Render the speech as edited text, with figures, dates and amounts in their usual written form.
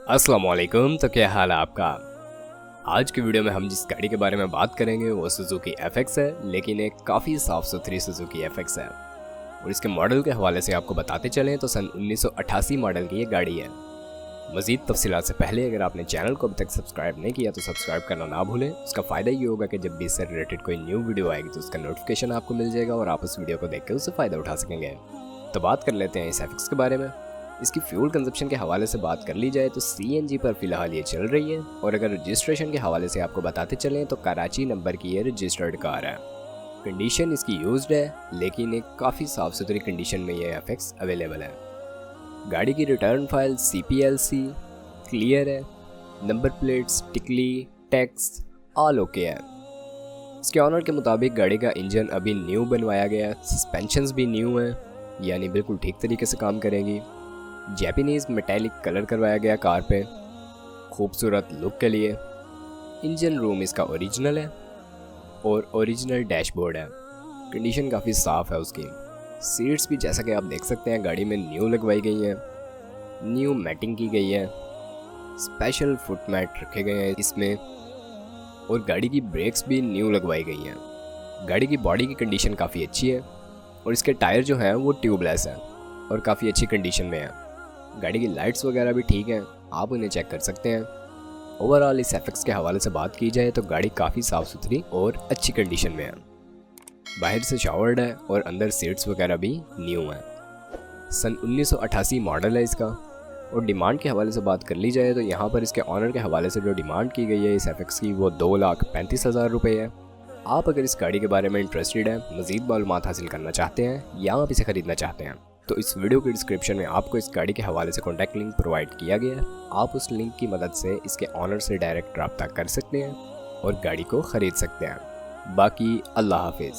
अस्सलामुअलैकुम। तो क्या हाल है आपका। आज की वीडियो में हम जिस गाड़ी के बारे में बात करेंगे वो सुजुकी FX है, लेकिन एक काफ़ी साफ़ सुथरी सुजुकी FX है। और इसके मॉडल के हवाले से आपको बताते चलें तो सन 1988 मॉडल की ये गाड़ी है। मज़ीद तफसीलात से पहले अगर आपने चैनल को अभी तक सब्सक्राइब नहीं किया तो सब्सक्राइब करना ना भूलें। उसका फ़ायदा ये होगा कि जब भी इससे रिलेटेड कोई न्यू वीडियो आएगी तो उसका नोटिफिकेशन आपको मिल जाएगा और आप उस वीडियो को देख कर उससे फ़ायदा उठा सकेंगे। तो बात कर लेते हैं इस FX के बारे में। इसकी फ्यूल कंजप्शन के हवाले से बात कर ली जाए तो CNG पर फिलहाल ये चल रही है, और अगर रजिस्ट्रेशन के हवाले से आपको बताते चलें तो कराची नंबर की ये रजिस्टर्ड कार है। कंडीशन इसकी यूज्ड है, लेकिन एक काफ़ी साफ़ सुथरी कंडीशन में ये FX अवेलेबल है। गाड़ी की रिटर्न फाइल CPLC क्लियर है, नंबर प्लेट्स, टिकली, टैक्स ऑल ओके है। इसके ऑनर के मुताबिक गाड़ी का इंजन अभी न्यू बनवाया गया है, सस्पेंशंस भी न्यू हैं, यानी बिल्कुल ठीक तरीके से काम करेंगी। जैपनीज़ मेटेलिक कलर करवाया गया कार पे खूबसूरत लुक के लिए। इंजन रूम इसका ओरिजिनल है और ओरिजिनल डैशबोर्ड है। कंडीशन काफ़ी साफ़ है उसकी। सीट्स भी जैसा कि आप देख सकते हैं गाड़ी में न्यू लगवाई गई हैं, न्यू मैटिंग की गई है, स्पेशल फुट मैट रखे गए हैं इसमें, और गाड़ी की ब्रेक्स भी न्यू लगवाई गई हैं। गाड़ी की बॉडी की कंडीशन काफ़ी अच्छी है और इसके टायर जो हैं वो ट्यूबलेस हैं और काफ़ी अच्छी कंडीशन में है। गाड़ी की लाइट्स वगैरह भी ठीक हैं, आप उन्हें चेक कर सकते हैं। ओवरऑल इस FX के हवाले से बात की जाए तो गाड़ी काफ़ी साफ़ सुथरी और अच्छी कंडीशन में है। बाहर से शावर्ड है और अंदर सीट्स वगैरह भी न्यू हैं। सन 1988 मॉडल है इसका। और डिमांड के हवाले से बात कर ली जाए तो यहाँ पर इसके ऑनर के हवाले से जो डिमांड की गई है इस FX की वो 2,35,000 रुपये है। आप अगर इस गाड़ी के बारे में इंटरेस्टेड हैं, मज़ीद मालूमात हासिल करना चाहते हैं या आप इसे ख़रीदना चाहते हैं तो इस वीडियो के डिस्क्रिप्शन में आपको इस गाड़ी के हवाले से कॉन्टैक्ट लिंक प्रोवाइड किया गया है। आप उस लिंक की मदद से इसके ऑनर से डायरेक्ट रब्ता कर सकते हैं और गाड़ी को ख़रीद सकते हैं। बाकी अल्लाह हाफिज़।